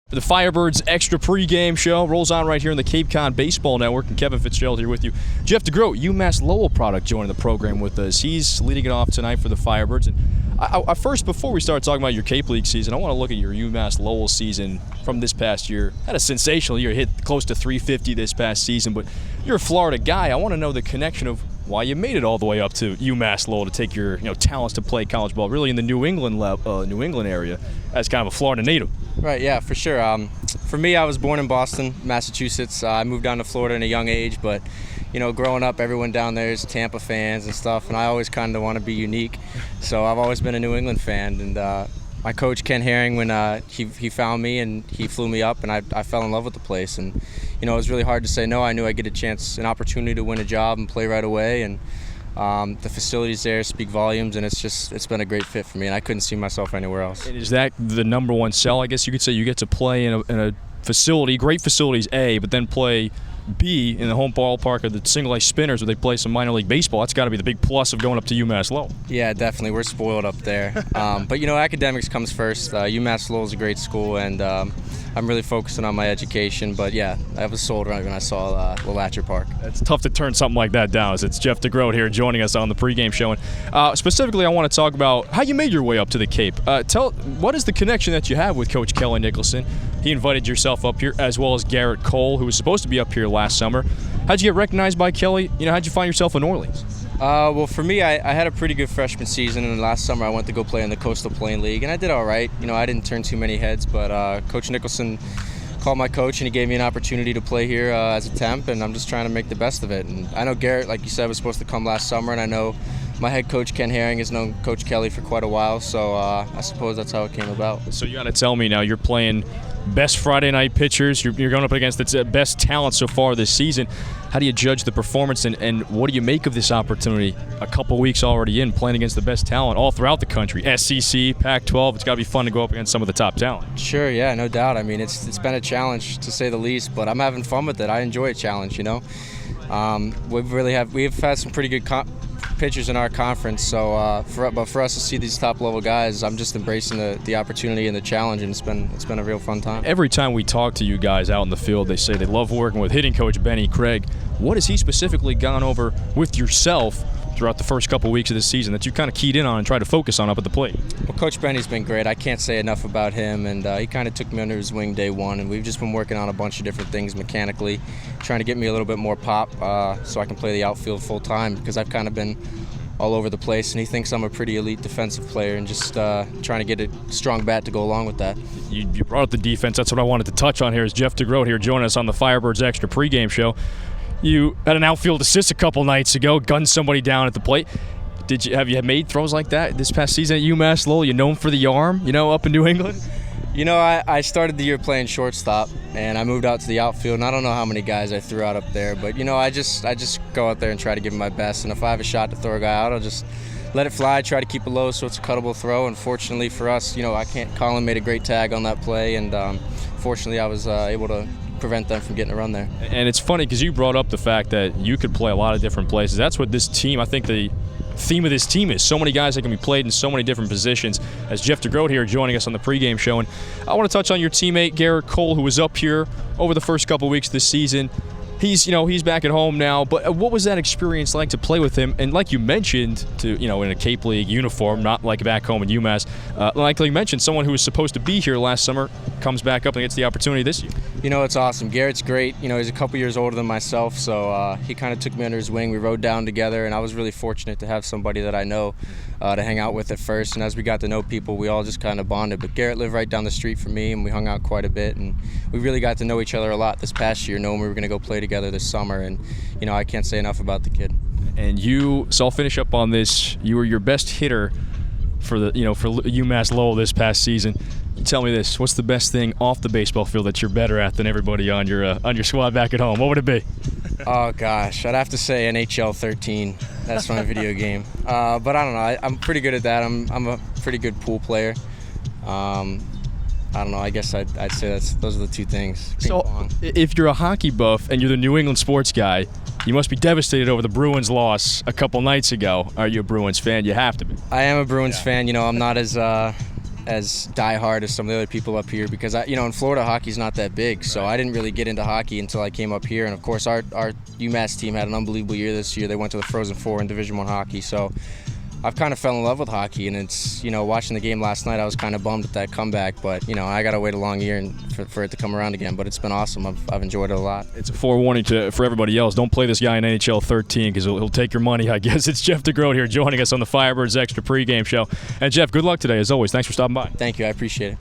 The Firebirds extra pregame show rolls on right here on the Cape Cod Baseball Network, and Kevin Fitzgerald here with you. Geoff DeGroot, UMass Lowell product, joining the program with us. He's leading it off tonight for the Firebirds. And I first, before we start talking about your Cape League season, I want to look at your UMass Lowell season from this past year. Had a sensational year, hit close to 350 this past season, but you're a Florida guy. I want to know the connection of why you made it all the way up to UMass Lowell to take your talents to play college ball, really in the New England area, as kind of a Florida native. Right, yeah, for sure. For me, I was born in Boston, Massachusetts. I moved down to Florida in a young age, but growing up, everyone down there is Tampa fans and stuff, and I always kind of want to be unique. So I've always been a New England fan, and my coach Ken Herring, when he found me and he flew me up, and I fell in love with the place. And it was really hard to say no. I knew I'd get an opportunity to win a job and play right away, and the facilities there speak volumes, and it's been a great fit for me, and I couldn't see myself anywhere else. And is that the number one sell? I guess you could say you get to play in a facility, great facilities A, but then play B in the home ballpark of the single-A Spinners where they play some minor league baseball. That's got to be the big plus of going up to UMass Lowell. Yeah, definitely. We're spoiled up there. But academics comes first. UMass Lowell is a great school, and I'm really focusing on my education. But yeah, I was sold right when I saw Latcher Park. It's tough to turn something like that down. It's Geoff DeGroot here joining us on the pregame show. And specifically, I want to talk about how you made your way up to the Cape. What is the connection that you have with Coach Kelly Nicholson? He invited yourself up here, as well as Garrett Cole, who was supposed to be up here last summer. How'd you get recognized by Kelly? How'd you find yourself in Orleans? Well, for me, I had a pretty good freshman season, and last summer I went to go play in the Coastal Plain League, and I did all right. I didn't turn too many heads, but Coach Nicholson called my coach, and he gave me an opportunity to play here as a temp, and I'm just trying to make the best of it. And I know Garrett, like you said, was supposed to come last summer, and I know my head coach, Ken Herring, has known Coach Kelly for quite a while, so I suppose that's how it came about. So you got to tell me now, you're playing best Friday night pitchers. You're going up against the best talent so far this season. How do you judge the performance, and what do you make of this opportunity? A couple weeks already in, playing against the best talent all throughout the country. SEC, Pac-12, it's got to be fun to go up against some of the top talent. Sure, yeah, no doubt. I mean, it's been a challenge to say the least, but I'm having fun with it. I enjoy a challenge, We've had some pretty good pitchers in our conference, so for us to see these top level guys, I'm just embracing the opportunity and the challenge, and it's been a real fun time. Every time we talk to you guys out in the field, they say they love working with hitting coach Benny Craig. What has he specifically gone over with yourself throughout the first couple weeks of the season that you kind of keyed in on and tried to focus on up at the plate? Well, Coach Benny's been great. I can't say enough about him, and he kind of took me under his wing day one, and we've just been working on a bunch of different things mechanically, trying to get me a little bit more pop so I can play the outfield full time, because I've kind of been all over the place, and he thinks I'm a pretty elite defensive player, and just trying to get a strong bat to go along with that. You brought up the defense. That's what I wanted to touch on here. Is Geoff DeGroot here joining us on the Firebirds extra pregame show. You had an outfield assist a couple nights ago, gunned somebody down at the plate. Have you made throws like that this past season at UMass Lowell? You known for the arm, up in New England? I started the year playing shortstop, and I moved out to the outfield, and I don't know how many guys I threw out up there, but I just go out there and try to give it my best, and if I have a shot to throw a guy out, I'll just let it fly, try to keep it low so it's a cuttable throw. And fortunately for us, Colin made a great tag on that play, and fortunately I was able to prevent them from getting a run there. And it's funny because you brought up the fact that you could play a lot of different places. That's what this team, I think the theme of this team is. So many guys that can be played in so many different positions. As Geoff DeGroot here joining us on the pregame show. And I want to touch on your teammate, Garrett Cole, who was up here over the first couple weeks this season. He's back at home now, but what was that experience like to play with him? And like you mentioned, in a Cape League uniform, not like back home in UMass, like you mentioned, someone who was supposed to be here last summer comes back up and gets the opportunity this year. It's awesome. Garrett's great. He's a couple years older than myself, so he kind of took me under his wing. We rode down together, and I was really fortunate to have somebody that I know to hang out with at first. And as we got to know people, we all just kind of bonded. But Garrett lived right down the street from me, and we hung out quite a bit. And we really got to know each other a lot this past year, knowing we were going to go play together this summer. And, I can't say enough about the kid. And so I'll finish up on this. You were your best hitter for UMass Lowell this past season. Tell me this: what's the best thing off the baseball field that you're better at than everybody on your squad back at home? What would it be? Oh gosh, I'd have to say NHL 13. That's my video game. But I don't know. I'm pretty good at that. I'm a pretty good pool player. I don't know. I guess I'd say those are the two things. So if you're a hockey buff and you're the New England sports guy, you must be devastated over the Bruins' loss a couple nights ago. Are you a Bruins fan? You have to be. I am a Bruins fan. I'm not as as diehard as some of the other people up here because in Florida hockey's not that big, so I didn't really get into hockey until I came up here. And of course, our UMass team had an unbelievable year this year. They went to the Frozen Four in Division I hockey, so I've kind of fell in love with hockey. And it's watching the game last night, I was kind of bummed at that comeback, but I got to wait a long year for it to come around again. But it's been awesome. I've enjoyed it a lot. It's a forewarning for everybody else. Don't play this guy in NHL 13 because he'll take your money, I guess. It's Geoff DeGroot here joining us on the Firebirds Extra Pregame Show. And Geoff, good luck today as always. Thanks for stopping by. Thank you. I appreciate it.